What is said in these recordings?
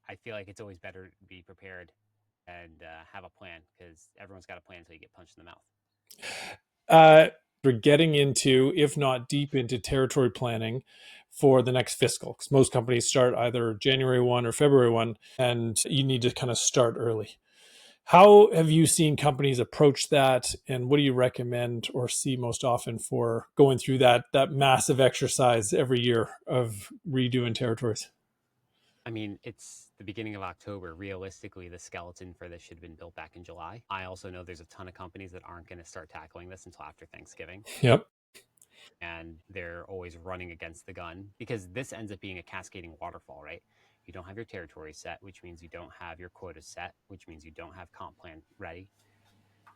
I feel like it's always better to be prepared and have a plan, because everyone's got a plan until you get punched in the mouth. We're getting into, if not deep into, territory planning for the next fiscal, because most companies start either January 1 or February 1, and you need to kind of start early. How have you seen companies approach that, and what do you recommend or see most often for going through that massive exercise every year of redoing territories? I mean, it's the beginning of October. Realistically, the skeleton for this should have been built back in July. I also know there's a ton of companies that aren't going to start tackling this until after Thanksgiving. Yep. And they're always running against the gun, because this ends up being a cascading waterfall, right? You don't have your territory set, which means you don't have your quota set, which means you don't have comp plan ready.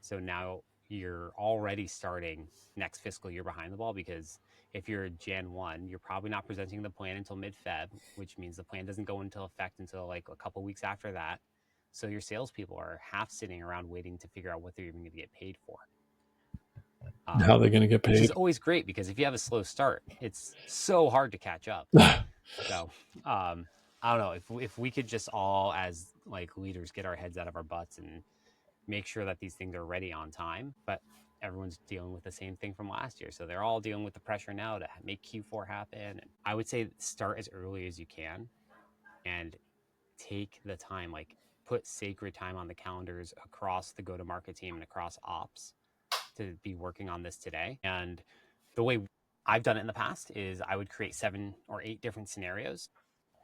So now you're already starting next fiscal year behind the ball, because if you're Jan 1, you're probably not presenting the plan until mid-Feb, which means the plan doesn't go into effect until like a couple weeks after that. So your salespeople are half sitting around waiting to figure out what they're even going to get paid for. How are they going to get Which is paid? always great, because if you have a slow start, it's so hard to catch up. So I don't know, if we could just all, as like leaders, get our heads out of our butts and make sure that these things are ready on time. But everyone's dealing with the same thing from last year, so they're all dealing with the pressure now to make Q4 happen. And I would say start as early as you can and take the time, like put sacred time on the calendars across the go-to-market team and across ops to be working on this today. And the way I've done it in the past is I would create 7 or 8 different scenarios.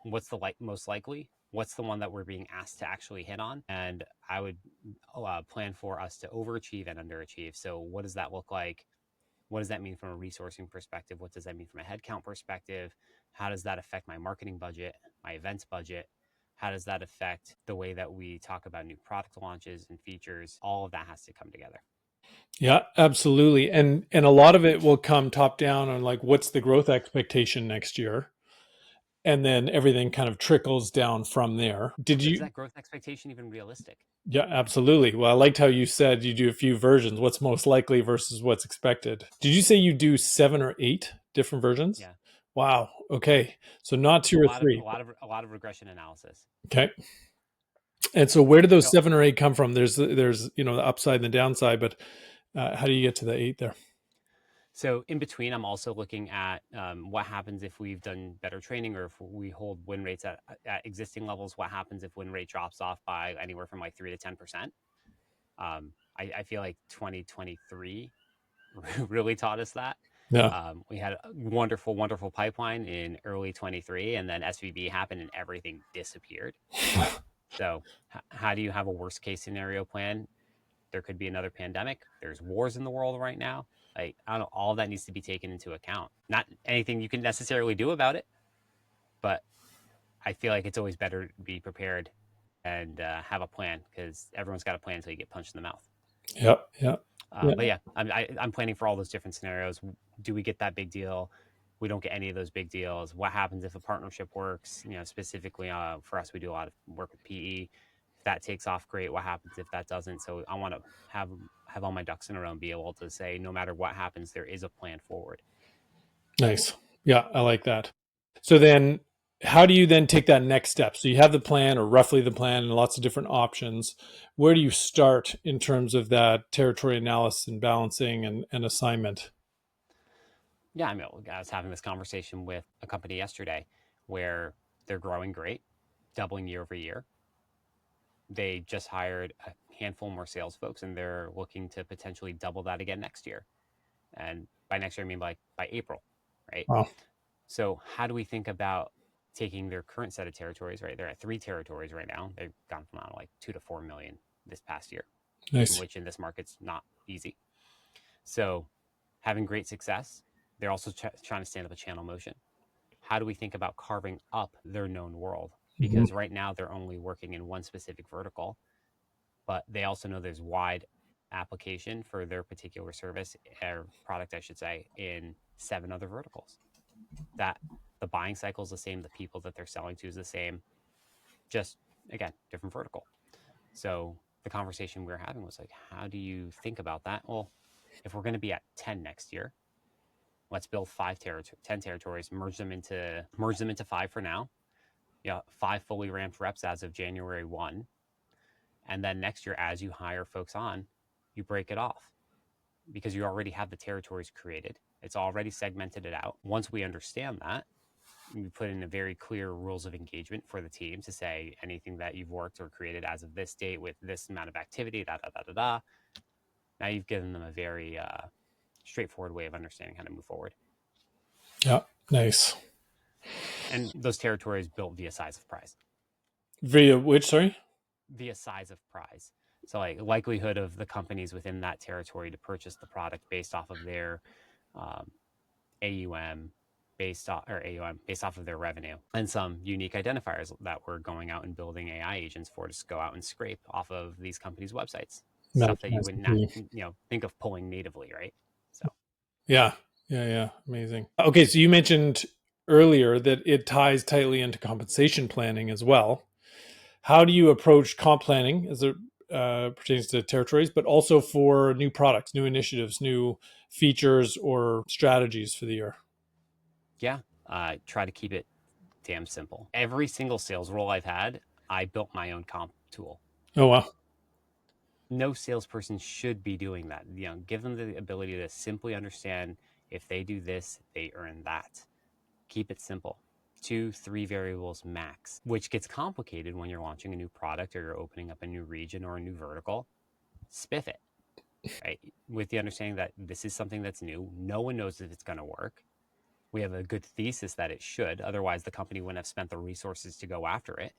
What's the most likely? What's the one that we're being asked to actually hit on? And I would plan for us to overachieve and underachieve. So what does that look like? What does that mean from a resourcing perspective? What does that mean from a headcount perspective? How does that affect my marketing budget, my events budget? How does that affect the way that we talk about new product launches and features? All of that has to come together. Yeah, absolutely. And a lot of it will come top down on like what's the growth expectation next year, and then everything kind of trickles down from there. Did But is you? that growth expectation even realistic? Yeah, absolutely. Well, I liked how you said you do a few versions. What's most likely versus what's expected. Did you say you do 7 or 8 different versions? Yeah. Wow. Okay. So not two A or lot of a three. lot of a lot of regression analysis. Okay. And so where do those So 7 or 8 come from? There's the upside and the downside, but how do you get to the 8 there? So in between, I'm also looking at what happens if we've done better training, or if we hold win rates at existing levels. What happens if win rate drops off by anywhere from like 3 to 10%? I feel like 2023 really taught us that. Yeah. We had a wonderful, wonderful pipeline in early 23, and then SVB happened and everything disappeared. So how do you have a worst case scenario plan? There could be another pandemic. There's wars in the world right now. Like, I don't know, all that needs to be taken into account. Not anything you can necessarily do about it, but I feel like it's always better to be prepared and have a plan, because everyone's got a plan until you get punched in the mouth. Yeah. Yeah. Yeah. But yeah, I'm planning for all those different scenarios. Do we get that big deal? We don't get any of those big deals. What happens if a partnership works? Specifically for us, we do a lot of work with PE. If that takes off, great. What happens if that doesn't? So I want to have all my ducks in a row and be able to say, no matter what happens, there is a plan forward. Nice. Yeah, I like that. So then how do you then take that next step? So you have the plan, or roughly the plan, and lots of different options. Where do you start in terms of that territory analysis and balancing and assignment? Yeah, I mean, I was having this conversation with a company yesterday where they're growing great, doubling year over year. They just hired a handful more sales folks, and they're looking to potentially double that again next year. And by next year, I mean by April, right? Wow. So how do we think about taking their current set of territories, right? They're at 3 territories right now. They've gone from like 2 to 4 million this past year, Nice. which in this market's not easy. So having great success, they're also trying to stand up a channel motion. How do we think about carving up their known world? Mhm. Because right now they're only working in one specific vertical, but they also know there's wide application for their particular service or product, I should say, in 7 other verticals. That the buying cycle is the same, the people that they're selling to is the same, just again, different vertical. So the conversation we were having was like, how do you think about that? Well, if we're going to be at 10 next year, let's build 10 territories, merge them into 5 for now. 5 fully ramped reps as of January 1. And then next year, as you hire folks on, you break it off because you already have the territories created. It's already segmented it out. Once we understand that, we put in a very clear rules of engagement for the team to say anything that you've worked or created as of this date with this amount of activity, da da da da da. Now you've given them a very straightforward way of understanding how to move forward. Yeah, nice. And those territories built via size of prize. Via which, sorry? Via size of prize. So like likelihood of the companies within that territory to purchase the product based off of their AUM, based off of their revenue, and some unique identifiers that we're going out and building AI agents for to just go out and scrape off of these companies' websites. Stuff that you Management would not, key. think of pulling natively, right? So Yeah, yeah, amazing. Okay, so you mentioned earlier that it ties tightly into compensation planning as well. How do you approach comp planning as it pertains to territories, but also for new products, new initiatives, new features, or strategies for the year? yeah, try to keep it damn simple. Every single sales role I've had, I built my own comp tool. Oh, wow. No salesperson should be doing that. Give them the ability to simply understand if they do this, they earn that. Keep it simple. 2, 3 variables max, which gets complicated when you're launching a new product or you're opening up a new region or a new vertical. Spiff it, right? With the understanding that this is something that's new. No one knows if it's going to work. We have a good thesis that it should. Otherwise, the company wouldn't have spent the resources to go after it.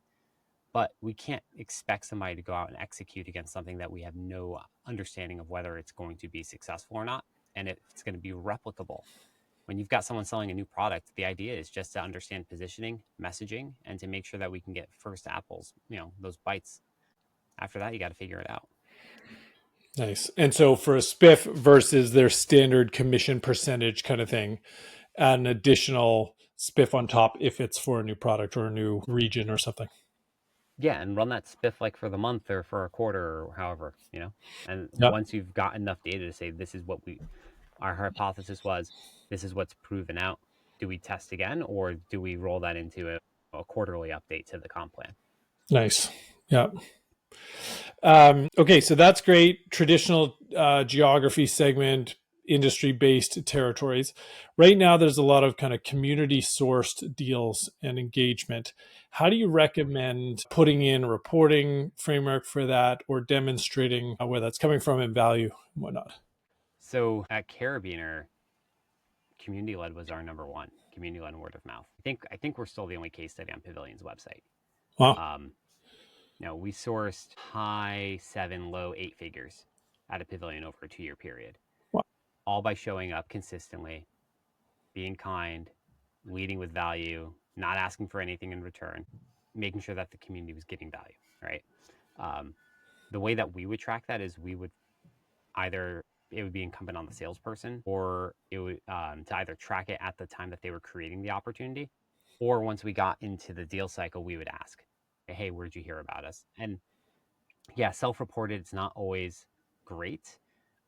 But we can't expect somebody to go out and execute against something that we have no understanding of whether it's going to be successful or not, and if it's going to be replicable. When you've got someone selling a new product, the idea is just to understand positioning, messaging, and to make sure that we can get first apples, those bites. After that, you got to figure it out. Nice. And so for a spiff versus their standard commission percentage kind of thing, add an additional spiff on top if it's for a new product or a new region or something. Yeah, and run that spiff like for the month or for a quarter or however. And Yeah, once you've got enough data to say this is what our hypothesis was, this is what's proven out, do we test again or do we roll that into a quarterly update to the comp plan? nice. Yeah. Okay, so that's great. Traditional geography segment, industry based territories. Right now, there's a lot of kind of community sourced deals and engagement. How do you recommend putting in a reporting framework for that or demonstrating where that's coming from and value and whatnot? So at Carabiner, community led was our number one. Community led and word of mouth. I think we're still the only case study on Pavilion's website. Wow. Um, we sourced high 7, low 8 figures at a Pavilion over a 2-year period, Wow. all by showing up consistently, being kind, leading with value, not asking for anything in return, making sure that the community was getting value, right? Um, the way that we would track that is we would either it would be incumbent on the salesperson or it would to either track it at the time that they were creating the opportunity, or once we got into the deal cycle, we would ask, hey, where'd you hear about us? And yeah, self-reported, it's not always great,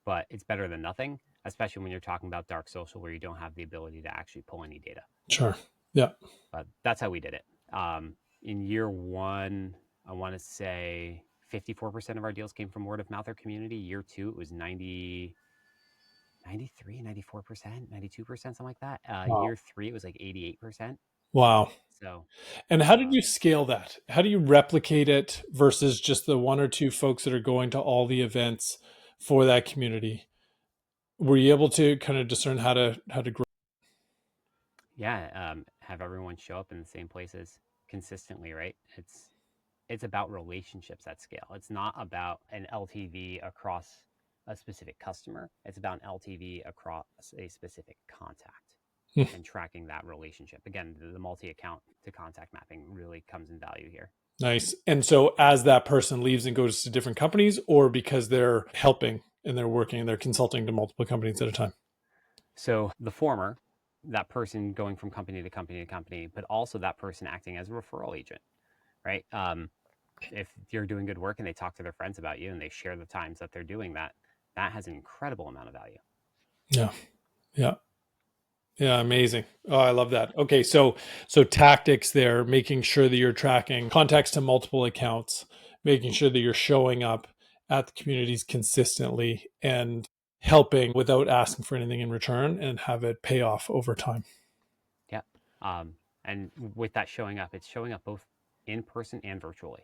but it's better than nothing, especially when you're talking about dark social where you don't have the ability to actually pull any data. Sure. Yeah. But that's how we did it. In year one, I want to say 54% of our deals came from word of mouth or community. Year two, it was 93, 94%, 92%, something like that. Wow. Year three, it was like 88%. Wow. So, And how did you scale that? How do you replicate it versus just the one or two folks that are going to all the events for that community? Were you able to kind of discern how to grow? yeah, have everyone show up in the same places consistently, right? It's about relationships at scale. It's not about an LTV across a specific customer. It's about an LTV across a specific contact and tracking that relationship. Again, the multi-account to contact mapping really comes in value here. Nice. And so as that person leaves and goes to different companies, or because they're helping and they're working and they're consulting to multiple companies at a time? So the former, that person going from company to company to company, but also that person acting as a referral agent, right? If you're doing good work and they talk to their friends about you and they share the times that they're doing that, that has an incredible amount of value. Yeah. Yeah. Yeah, amazing. Oh, I love that. Okay, so tactics there, making sure that you're tracking contacts to multiple accounts, making sure that you're showing up at the communities consistently and helping without asking for anything in return and have it pay off over time. Yeah. And with that showing up, it's showing up both in person and virtually.